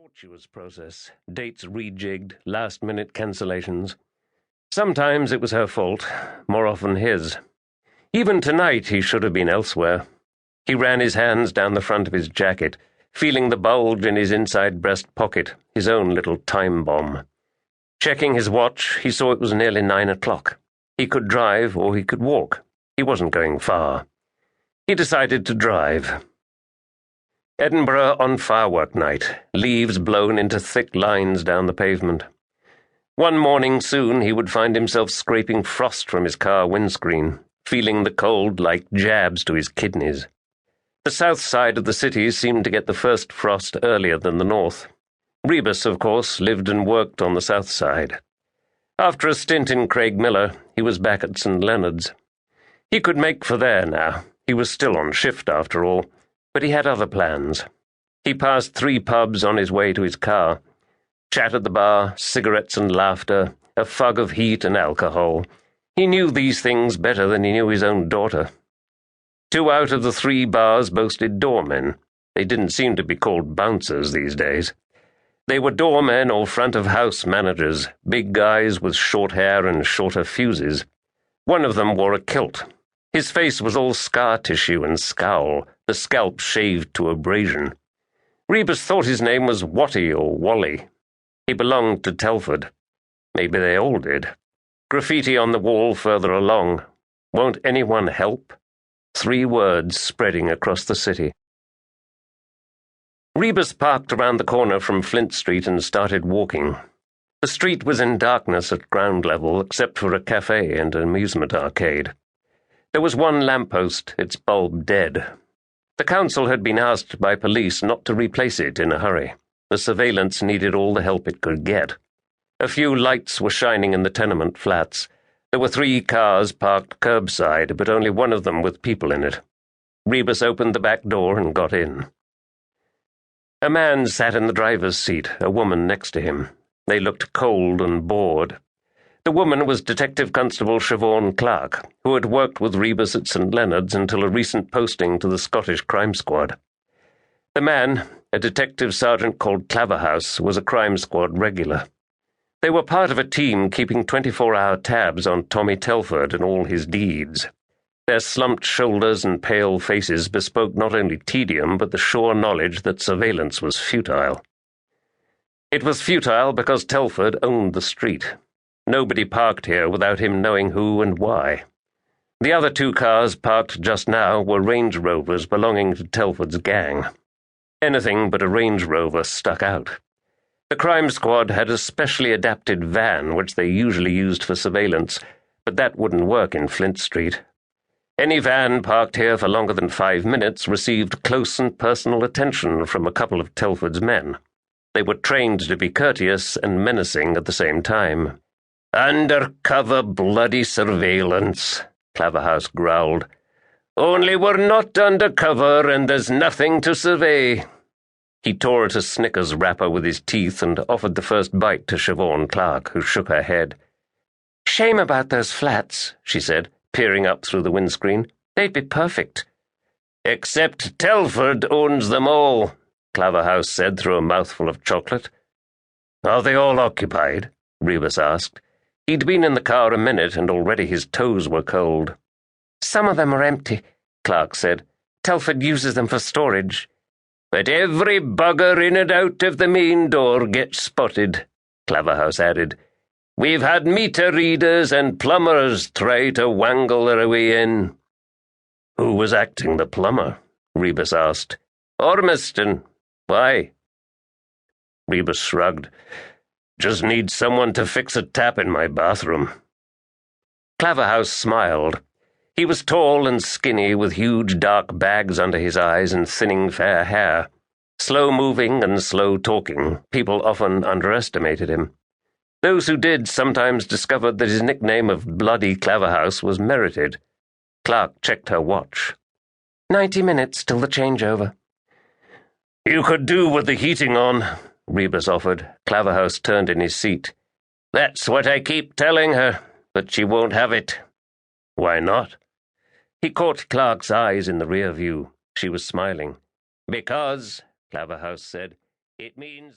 tortuous process, dates rejigged, last-minute cancellations. Sometimes it was her fault, more often his. Even tonight he should have been elsewhere. He ran his hands down the front of his jacket, feeling the bulge in his inside breast pocket, his own little time bomb. Checking his watch, he saw it was nearly 9 o'clock. He could drive or he could walk. He wasn't going far. He decided to drive. Edinburgh on firework night, leaves blown into thick lines down the pavement. One morning soon he would find himself scraping frost from his car windscreen, feeling the cold like jabs to his kidneys. The south side of the city seemed to get the first frost earlier than the north. Rebus, of course, lived and worked on the south side. After a stint in Craigmillar, he was back at St. Leonard's. He could make for there now. He was still on shift, after all, but he had other plans. He passed 3 pubs on his way to his car. Chat at the bar, cigarettes and laughter, a fog of heat and alcohol. He knew these things better than he knew his own daughter. 2 out of the 3 bars boasted doormen. They didn't seem to be called bouncers these days. They were doormen or front-of-house managers, big guys with short hair and shorter fuses. One of them wore a kilt. His face was all scar tissue and scowl, the scalp shaved to abrasion. Rebus thought his name was Watty or Wally. He belonged to Telford. Maybe they all did. Graffiti on the wall further along. Won't anyone help? 3 words spreading across the city. Rebus parked around the corner from Flint Street and started walking. The street was in darkness at ground level except for a cafe and an amusement arcade. There was 1 lamppost, its bulb dead. The council had been asked by police not to replace it in a hurry. The surveillance needed all the help it could get. A few lights were shining in the tenement flats. There were 3 cars parked curbside, but only one of them with people in it. Rebus opened the back door and got in. A man sat in the driver's seat, a woman next to him. They looked cold and bored. The woman was Detective Constable Siobhan Clark, who had worked with Rebus at St. Leonard's until a recent posting to the Scottish Crime Squad. The man, a detective sergeant called Claverhouse, was a Crime Squad regular. They were part of a team keeping 24-hour tabs on Tommy Telford and all his deeds. Their slumped shoulders and pale faces bespoke not only tedium but the sure knowledge that surveillance was futile. It was futile because Telford owned the street. Nobody parked here without him knowing who and why. The other 2 cars parked just now were Range Rovers belonging to Telford's gang. Anything but a Range Rover stuck out. The crime squad had a specially adapted van which they usually used for surveillance, but that wouldn't work in Flint Street. Any van parked here for longer than 5 minutes received close and personal attention from a couple of Telford's men. They were trained to be courteous and menacing at the same time. "Undercover bloody surveillance," Claverhouse growled. "Only we're not undercover and there's nothing to survey." He tore at a Snickers wrapper with his teeth and offered the first bite to Siobhan Clark, who shook her head. "Shame about those flats," she said, peering up through the windscreen. "They'd be perfect." "Except Telford owns them all," Claverhouse said through a mouthful of chocolate. "Are they all occupied?" Rebus asked. He'd been in the car a minute and already his toes were cold. "Some of them are empty," Clark said. "Telford uses them for storage." "But every bugger in and out of the main door gets spotted," Claverhouse added. "We've had meter readers and plumbers try to wangle their way in." "Who was acting the plumber?" Rebus asked. "Ormiston. Why?" Rebus shrugged. "Just need someone to fix a tap in my bathroom." Claverhouse smiled. He was tall and skinny, with huge dark bags under his eyes and thinning fair hair. Slow-moving and slow-talking, people often underestimated him. Those who did sometimes discovered that his nickname of Bloody Claverhouse was merited. Clark checked her watch. 90 minutes till the changeover." "You could do with the heating on," Rebus offered. Claverhouse turned in his seat. "That's what I keep telling her, but she won't have it." "Why not?" He caught Clark's eyes in the rear view. She was smiling. "Because," Claverhouse said, "it means..."